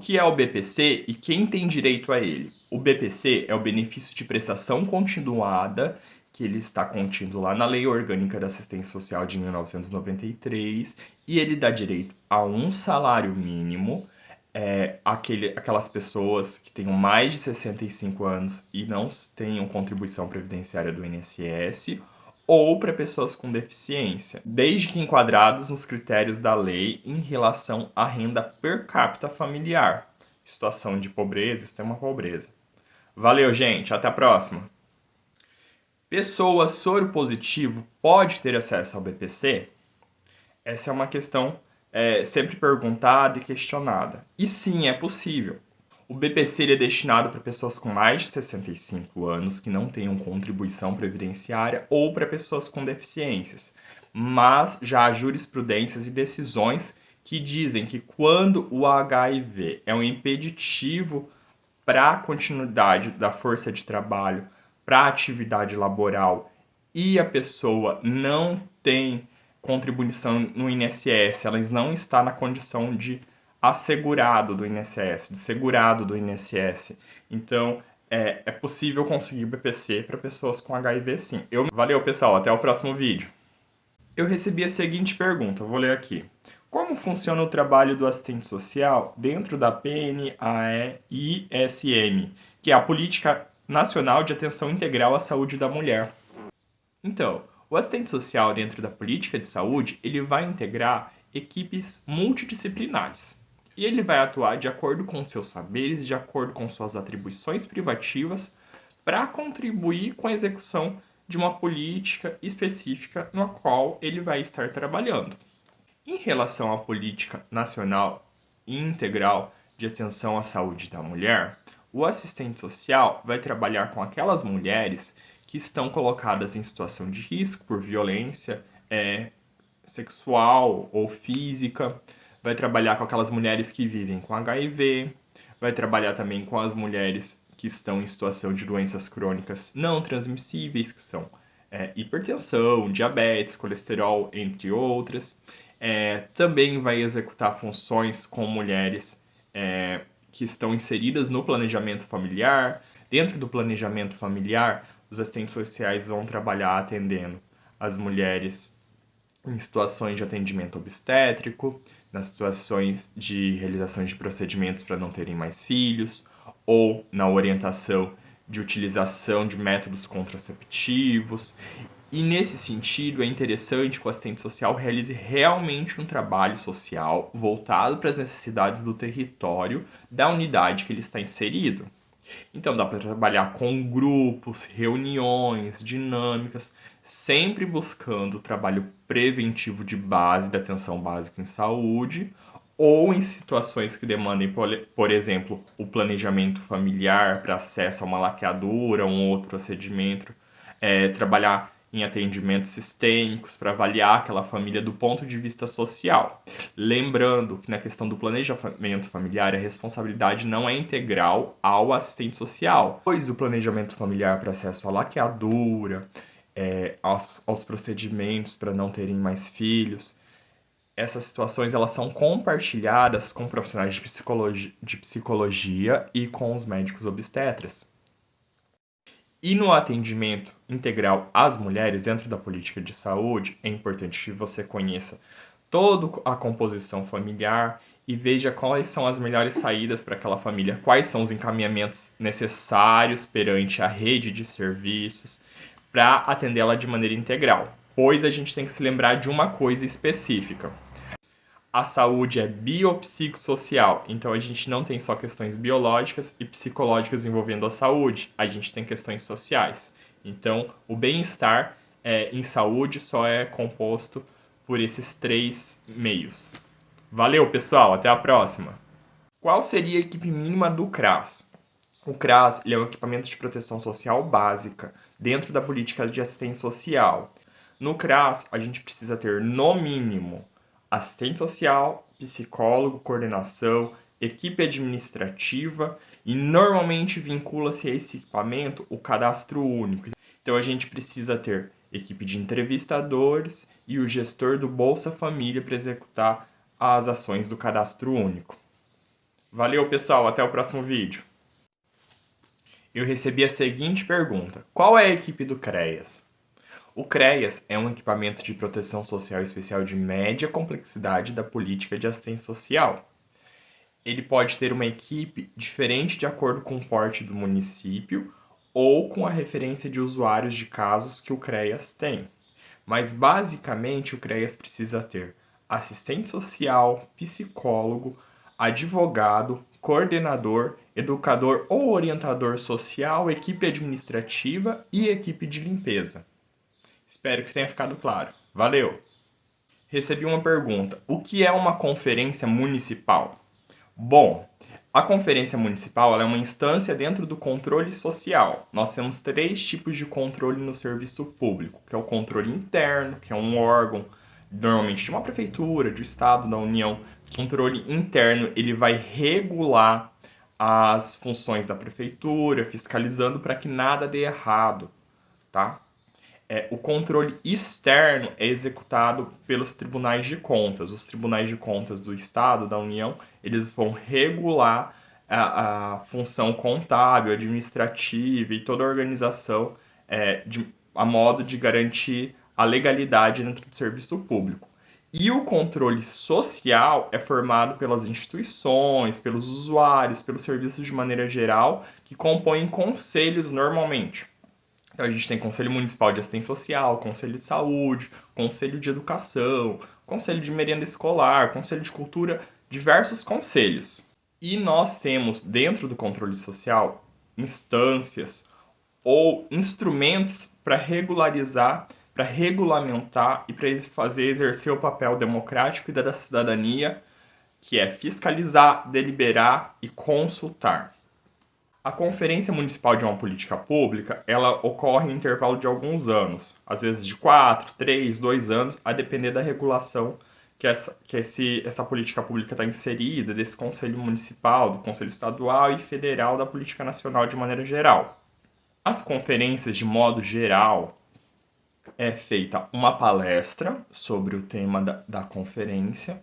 que é o BPC e quem tem direito a ele? O BPC é o benefício de prestação continuada, que ele está contido lá na Lei Orgânica da Assistência Social de 1993, e ele dá direito a um salário mínimo, aquelas pessoas que tenham mais de 65 anos e não tenham contribuição previdenciária do INSS, ou para pessoas com deficiência, desde que enquadrados nos critérios da lei em relação à renda per capita familiar, situação de pobreza, extrema pobreza. Valeu, gente, até a próxima! Pessoa soro positivo pode ter acesso ao BPC? Essa é uma questão sempre perguntada e questionada. E sim, é possível. O BPC ele é destinado para pessoas com mais de 65 anos que não tenham contribuição previdenciária ou para pessoas com deficiências. Mas já há jurisprudências e decisões que dizem que quando o HIV é um impeditivo para a continuidade da força de trabalho, para a atividade laboral e a pessoa não tem contribuição no INSS, ela não está na condição de assegurado do INSS, de segurado do INSS. Então, é possível conseguir BPC para pessoas com HIV sim. Valeu, pessoal. Até o próximo vídeo. Eu recebi a seguinte pergunta, eu vou ler aqui. Como funciona o trabalho do assistente social dentro da PNAE-ISM, que é a Política Nacional de Atenção Integral à Saúde da Mulher? Então, o assistente social dentro da política de saúde, ele vai integrar equipes multidisciplinares. E ele vai atuar de acordo com seus saberes, de acordo com suas atribuições privativas, para contribuir com a execução de uma política específica na qual ele vai estar trabalhando. Em relação à política nacional e integral de atenção à saúde da mulher, o assistente social vai trabalhar com aquelas mulheres que estão colocadas em situação de risco por violência sexual ou física, vai trabalhar com aquelas mulheres que vivem com HIV, vai trabalhar também com as mulheres que estão em situação de doenças crônicas não transmissíveis, que são hipertensão, diabetes, colesterol, entre outras. Também vai executar funções com mulheres que estão inseridas no planejamento familiar. Dentro do planejamento familiar, os assistentes sociais vão trabalhar atendendo as mulheres em situações de atendimento obstétrico, nas situações de realização de procedimentos para não terem mais filhos, ou na orientação de utilização de métodos contraceptivos. E nesse sentido, é interessante que o assistente social realize realmente um trabalho social voltado para as necessidades do território da unidade que ele está inserido. Então dá para trabalhar com grupos, reuniões, dinâmicas, sempre buscando o trabalho preventivo de base da atenção básica em saúde, ou em situações que demandem, por exemplo, o planejamento familiar para acesso a uma laqueadura, um outro procedimento, trabalhar em atendimentos sistêmicos para avaliar aquela família do ponto de vista social. Lembrando que na questão do planejamento familiar, a responsabilidade não é integral ao assistente social, pois o planejamento familiar para acesso à laqueadura, aos procedimentos para não terem mais filhos, essas situações elas são compartilhadas com profissionais de psicologia e com os médicos obstetras. E no atendimento integral às mulheres dentro da política de saúde, é importante que você conheça toda a composição familiar e veja quais são as melhores saídas para aquela família, quais são os encaminhamentos necessários perante a rede de serviços para atendê-la de maneira integral. Pois a gente tem que se lembrar de uma coisa específica. A saúde é biopsicossocial, então a gente não tem só questões biológicas e psicológicas envolvendo a saúde, a gente tem questões sociais. Então, o bem-estar em saúde só é composto por esses 3 meios. Valeu, pessoal, até a próxima! Qual seria a equipe mínima do CRAS? O CRAS ele é um equipamento de proteção social básica dentro da política de assistência social. No CRAS, a gente precisa ter, no mínimo, assistente social, psicólogo, coordenação, equipe administrativa e normalmente vincula-se a esse equipamento o cadastro único. Então a gente precisa ter equipe de entrevistadores e o gestor do Bolsa Família para executar as ações do cadastro único. Valeu, pessoal, até o próximo vídeo. Eu recebi a seguinte pergunta: qual é a equipe do CREAS? O CREAS é um equipamento de proteção social especial de média complexidade da política de assistência social. Ele pode ter uma equipe diferente de acordo com o porte do município ou com a referência de usuários de casos que o CREAS tem. Mas basicamente o CREAS precisa ter assistente social, psicólogo, advogado, coordenador, educador ou orientador social, equipe administrativa e equipe de limpeza. Espero que tenha ficado claro. Valeu! Recebi uma pergunta: o que é uma conferência municipal? Bom, a conferência municipal ela é uma instância dentro do controle social. Nós temos 3 tipos de controle no serviço público, que é o controle interno, que é um órgão, normalmente de uma prefeitura, de um estado, da União. O controle interno ele vai regular as funções da prefeitura, fiscalizando para que nada dê errado, tá? O controle externo é executado pelos tribunais de contas. Os tribunais de contas do Estado, da União, eles vão regular a função contábil, administrativa e toda a organização a modo de garantir a legalidade dentro do serviço público. E o controle social é formado pelas instituições, pelos usuários, pelos serviços de maneira geral, que compõem conselhos normalmente. Então, a gente tem Conselho Municipal de Assistência Social, Conselho de Saúde, Conselho de Educação, Conselho de Merenda Escolar, Conselho de Cultura, diversos conselhos. E nós temos, dentro do controle social, instâncias ou instrumentos para regularizar, para regulamentar e para exercer o papel democrático e da cidadania, que é fiscalizar, deliberar e consultar. A Conferência Municipal de uma Política Pública, ela ocorre em intervalo de alguns anos, às vezes de 4, 3, 2 anos, a depender da regulação que essa política pública está inserida, desse Conselho Municipal, do Conselho Estadual e Federal da Política Nacional de maneira geral. As conferências, de modo geral, é feita uma palestra sobre o tema da conferência.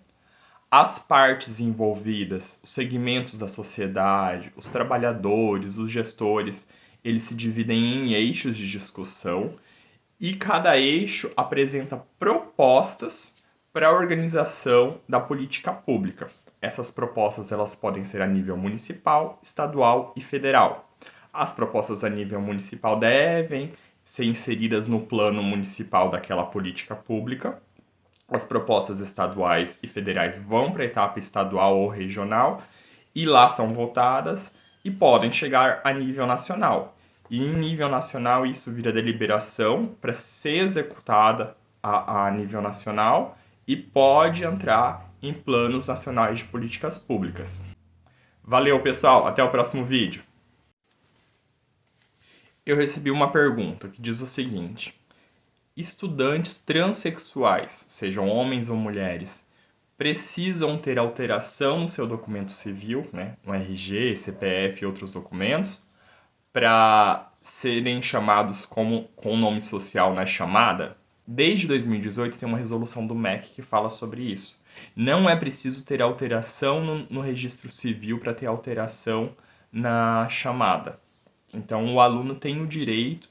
As partes envolvidas, os segmentos da sociedade, os trabalhadores, os gestores, eles se dividem em eixos de discussão e cada eixo apresenta propostas para a organização da política pública. Essas propostas elas podem ser a nível municipal, estadual e federal. As propostas a nível municipal devem ser inseridas no plano municipal daquela política pública. As propostas estaduais e federais vão para a etapa estadual ou regional e lá são votadas e podem chegar a nível nacional. E em nível nacional isso vira deliberação para ser executada a nível nacional e pode entrar em planos nacionais de políticas públicas. Valeu, pessoal! Até o próximo vídeo. Eu recebi uma pergunta que diz o seguinte: estudantes transexuais, sejam homens ou mulheres, precisam ter alteração no seu documento civil, né, no RG, CPF e outros documentos, para serem chamados com o nome social na chamada? Desde 2018 tem uma resolução do MEC que fala sobre isso. Não é preciso ter alteração no registro civil para ter alteração na chamada. Então o aluno tem o direito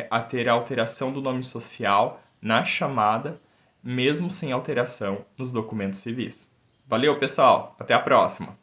a ter a alteração do nome social na chamada, mesmo sem alteração nos documentos civis. Valeu, pessoal! Até a próxima!